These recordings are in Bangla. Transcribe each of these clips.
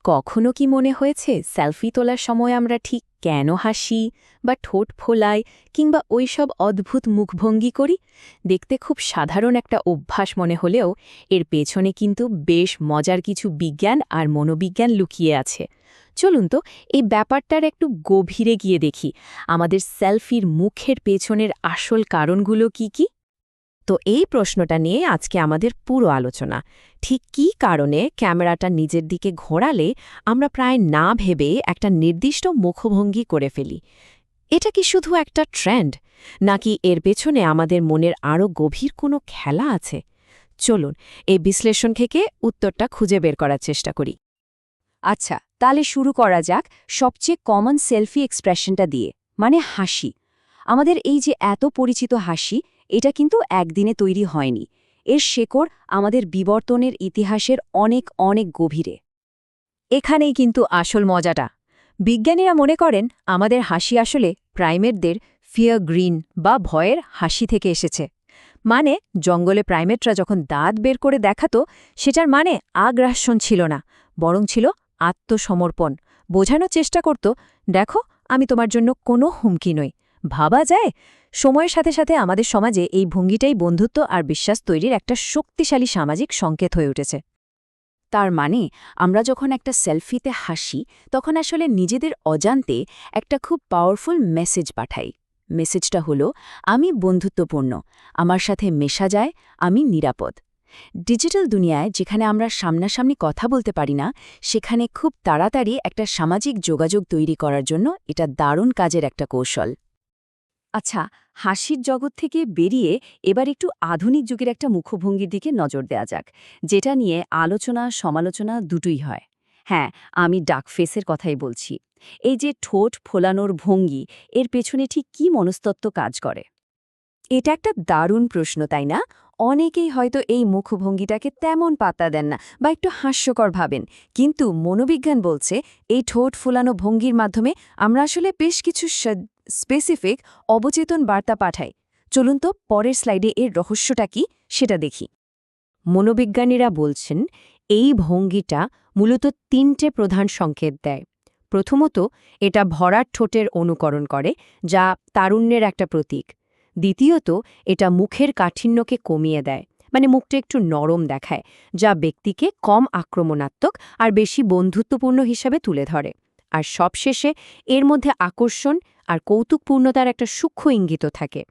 কখনো কি মনে হয়েছে সেলফি তোলার সময় আমরা ঠিক কেন হাসি বা ঠোঁট ফোলাই কিংবা ওইসব অদ্ভুত মুখভঙ্গি করি? দেখতে খুব সাধারণ একটা অভ্যাস মনে হলেও এর পেছনে কিন্তু বেশ মজার কিছু বিজ্ঞান আর মনোবিজ্ঞান লুকিয়ে আছে। চলুন তো এই ব্যাপারটার একটু গভীরে গিয়ে দেখি আমাদের সেলফির মুখের পেছনের আসল কারণগুলো কি কি। তো এই প্রশ্নটা নিয়ে আজকে আমাদের পুরো আলোচনা। ঠিক কী কারণে ক্যামেরাটা নিজের দিকে ঘোরালে আমরা প্রায় না ভেবে একটা নির্দিষ্ট মুখভঙ্গি করে ফেলি? এটা কি শুধু একটা ট্রেন্ড, নাকি এর পেছনে আমাদের মনের আরও গভীর কোনো খেলা আছে? চলুন এই বিশ্লেষণ থেকে উত্তরটা খুঁজে বের করার চেষ্টা করি। আচ্ছা, তাহলে শুরু করা যাক সবচেয়ে কমন সেলফি এক্সপ্রেশনটা দিয়ে, মানে হাসি। আমাদের এই যে এত পরিচিত হাসি, এটা কিন্তু একদিনে তৈরি হয়নি। এর শেকড় আমাদের বিবর্তনের ইতিহাসের অনেক অনেক গভীরে। এখানেই কিন্তু আসল মজাটা। বিজ্ঞানীরা মনে করেন আমাদের হাসি আসলে প্রাইমেটদের ফিয়ার গ্রিন বা ভয়ের হাসি থেকে এসেছে। মানে জঙ্গলে প্রাইমেটরা যখন দাঁত বের করে দেখাতো, সেটার মানে আগ্রাসন ছিল না, বরং ছিল আত্মসমর্পণ। বোঝানোর চেষ্টা করত, দেখো আমি তোমার জন্য কোনো হুমকি নই। ভাবা যায় সময়ের সাথে সাথে আমাদের সমাজে এই ভঙ্গিটাই বন্ধুত্ব আর বিশ্বাস তৈরির একটা শক্তিশালী সামাজিক সংকেত হয়ে উঠেছে। তার মানে আমরা যখন একটা সেলফিতে হাসি, তখন আসলে নিজেদের অজান্তে একটা খুব পাওয়ারফুল মেসেজ পাঠাই। মেসেজটা হলো, আমি বন্ধুত্বপূর্ণ, আমার সাথে মেশা যায়, আমি নিরাপদ। ডিজিটাল দুনিয়ায় যেখানে আমরা সামনাসামনি কথা বলতে পারি না, সেখানে খুব তাড়াতাড়ি একটা সামাজিক যোগাযোগ তৈরি করার জন্য এটা দারুণ কাজের একটা কৌশল। আচ্ছা, হাসির জগৎ থেকে বেরিয়ে এবার একটু আধুনিক যুগের একটা মুখভঙ্গির দিকে নজর দেয়া যাক, যেটা নিয়ে আলোচনা সমালোচনা দুটোই হয়। হ্যাঁ, আমি ডাক ফেসের কথাই বলছি। এই যে ঠোঁট ফোলানোর ভঙ্গি, এর পেছনে ঠিক কী মনস্তত্ত্ব কাজ করে? এটা একটা দারুণ প্রশ্ন, তাই না? অনেকেই হয়তো এই মুখভঙ্গিটাকে তেমন পাত্তা দেন না বা একটু হাস্যকর ভাবেন, কিন্তু মনোবিজ্ঞান বলছে এই ঠোঁট ফোলানো ভঙ্গির মাধ্যমে আমরা আসলে বেশ কিছু স্পেসিফিক অবচেতন বার্তা পাঠাই। চলুন তো পরের স্লাইডে এর রহস্যটা কি সেটা দেখি। মনোবিজ্ঞানীরা বলছেন এই ভঙ্গিটা মূলত তিনটে প্রধান সংকেত দেয়। প্রথমত, এটা ভরাট ঠোঁটের অনুকরণ করে, যা তারুণ্যের একটা প্রতীক। দ্বিতীয়ত, এটা মুখের কাঠিন্যকে কমিয়ে দেয়, মানে মুখটা একটু নরম দেখায়, যা ব্যক্তিকে কম আক্রমণাত্মক আর বেশি বন্ধুত্বপূর্ণ হিসাবে তুলে ধরে। আর সবশেষে এর মধ্যে আকর্ষণ আর কৌতুকপূর্ণতার একটা সূক্ষ্ম ইঙ্গিত থাকে।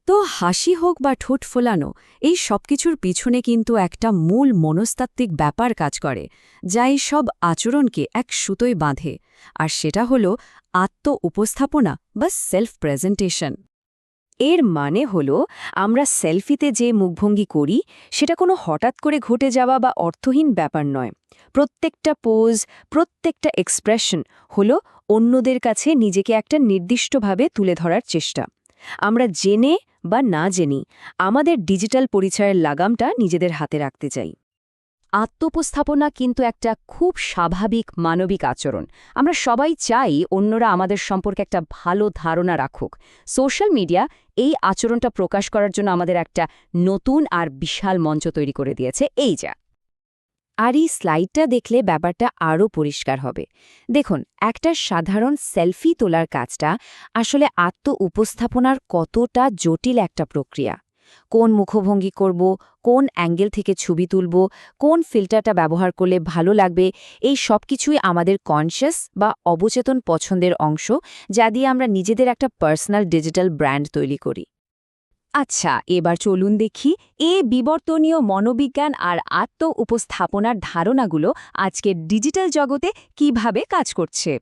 তো হাসি হোক বা ঠোঁট ফোলানো, এই সবকিছুর পিছনে কিন্তু একটা মূল মনস্তাত্ত্বিক ব্যাপার কাজ করে, যা এই সব আচরণকে এক সুতোয় বাঁধে। আর সেটা হল আত্ম-উপস্থাপনা বা সেলফ প্রেজেন্টেশন। এর মানে হল আমরা সেলফিতে যে মুখভঙ্গি করি, সেটা কোনো হঠাৎ করে ঘটে যাওয়া বা অর্থহীন ব্যাপার নয়। প্রত্যেকটা পোজ, প্রত্যেকটা এক্সপ্রেশন হল অন্যদের কাছে নিজেকে একটা নির্দিষ্টভাবে তুলে ধরার চেষ্টা। আমরা জেনে বা না জেনি আমাদের ডিজিটাল পরিচয়ের লাগামটা নিজেদের হাতে রাখতে চাই। আত্মোপস্থাপনা কিন্তু একটা খুব স্বাভাবিক মানবিক আচরণ। আমরা সবাই চাই অন্যরা আমাদের সম্পর্কে একটা ভালো ধারণা রাখুক। সোশ্যাল মিডিয়া এই আচরণটা প্রকাশ করার জন্য আমাদের একটা নতুন আর বিশাল মঞ্চ তৈরি করে দিয়েছে, এই যা। আর এই স্লাইডটা দেখলে ব্যাপারটা আরও পরিষ্কার হবে। দেখুন, একটা সাধারণ সেলফি তোলার কাজটা আসলে আত্ম-উপস্থাপনার কতটা জটিল একটা প্রক্রিয়া। কোন মুখভঙ্গি করব, কোন অ্যাঙ্গেল থেকে ছবি তুলব, কোন ফিল্টারটা ব্যবহার করলে ভালো লাগবে, এই সব কিছুই আমাদের কনশাস বা অবচেতন পছন্দের অংশ, যা দিয়ে আমরা নিজেদের একটা পার্সোনাল ডিজিটাল ব্র্যান্ড তৈরি করি। আচ্ছা, এবার চলুন দেখি এই বিবর্তনীয় মনোবিজ্ঞান আর আত্ম-উপস্থাপনার ধারণাগুলো আজকের ডিজিটাল জগতে কিভাবে কাজ করছে।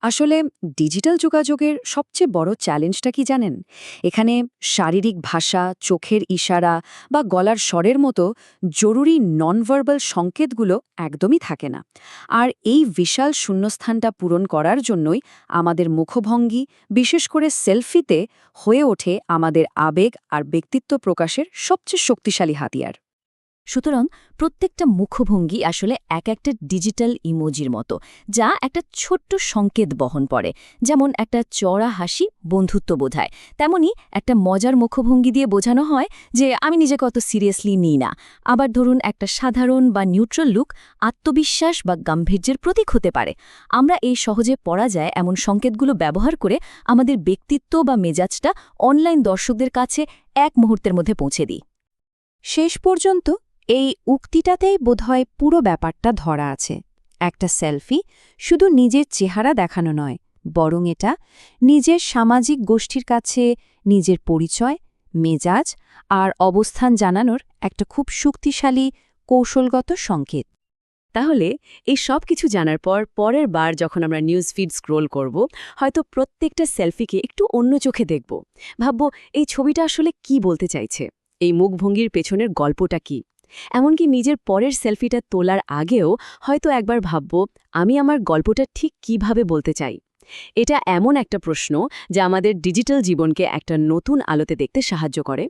আসলে ডিজিটাল যোগাযোগের সবচেয়ে বড় চ্যালেঞ্জটা কি জানেন? এখানে শারীরিক ভাষা, চোখের ইশারা বা গলার স্বরের মতো জরুরি ননভার্বাল সংকেতগুলো একদমই থাকে না। আর এই বিশাল শূন্যস্থানটা পূরণ করার জন্যই আমাদের মুখভঙ্গি, বিশেষ করে সেলফিতে, হয়ে ওঠে আমাদের আবেগ আর ব্যক্তিত্ব প্রকাশের সবচেয়ে শক্তিশালী হাতিয়ার। সুতরাং প্রত্যেকটা মুখভঙ্গি আসলে এক একটা ডিজিটাল ইমোজির মতো, যা একটা ছোট্ট সংকেত বহন করে। যেমন একটা চড়া হাসি বন্ধুত্ব বোঝায়, তেমনি একটা মজার মুখভঙ্গি দিয়ে বোঝানো হয় যে আমি নিজেকে অত সিরিয়াসলি নিই না। আবার ধরুন একটা সাধারণ বা নিউট্রাল লুক আত্মবিশ্বাস বা গাম্ভীর্যের প্রতীক হতে পারে। আমরা এই সহজে পড়া যায় এমন সংকেতগুলো ব্যবহার করে আমাদের ব্যক্তিত্ব বা মেজাজটা অনলাইন দর্শকদের কাছে এক মুহূর্তের মধ্যে পৌঁছে দিই। শেষ পর্যন্ত এই উক্তিটাতেই বোধহয় পুরো ব্যাপারটা ধরা আছে। একটা সেলফি শুধু নিজের চেহারা দেখানো নয়, বরং এটা নিজের সামাজিক গোষ্ঠীর কাছে নিজের পরিচয়, মেজাজ আর অবস্থান জানানোর একটা খুব শক্তিশালী কৌশলগত সংকেত। তাহলে এই সব কিছু জানার পর পরের বার যখন আমরা নিউজ ফিড স্ক্রোল করব, হয়তো প্রত্যেকটা সেলফিকে একটু অন্য চোখে দেখব। ভাবব এই ছবিটা আসলে কি বলতে চাইছে, এই মুখভঙ্গির পেছনের গল্পটা কি। এমনকি নিজের পরের সেলফিটা তোলার আগেও হয়তো একবার ভাবব আমি আমার গল্পটা ঠিক কিভাবে বলতে চাই। এটা এমন একটা প্রশ্ন যা আমাদের ডিজিটাল জীবনকে একটা নতুন আলোতে দেখতে সাহায্য করে।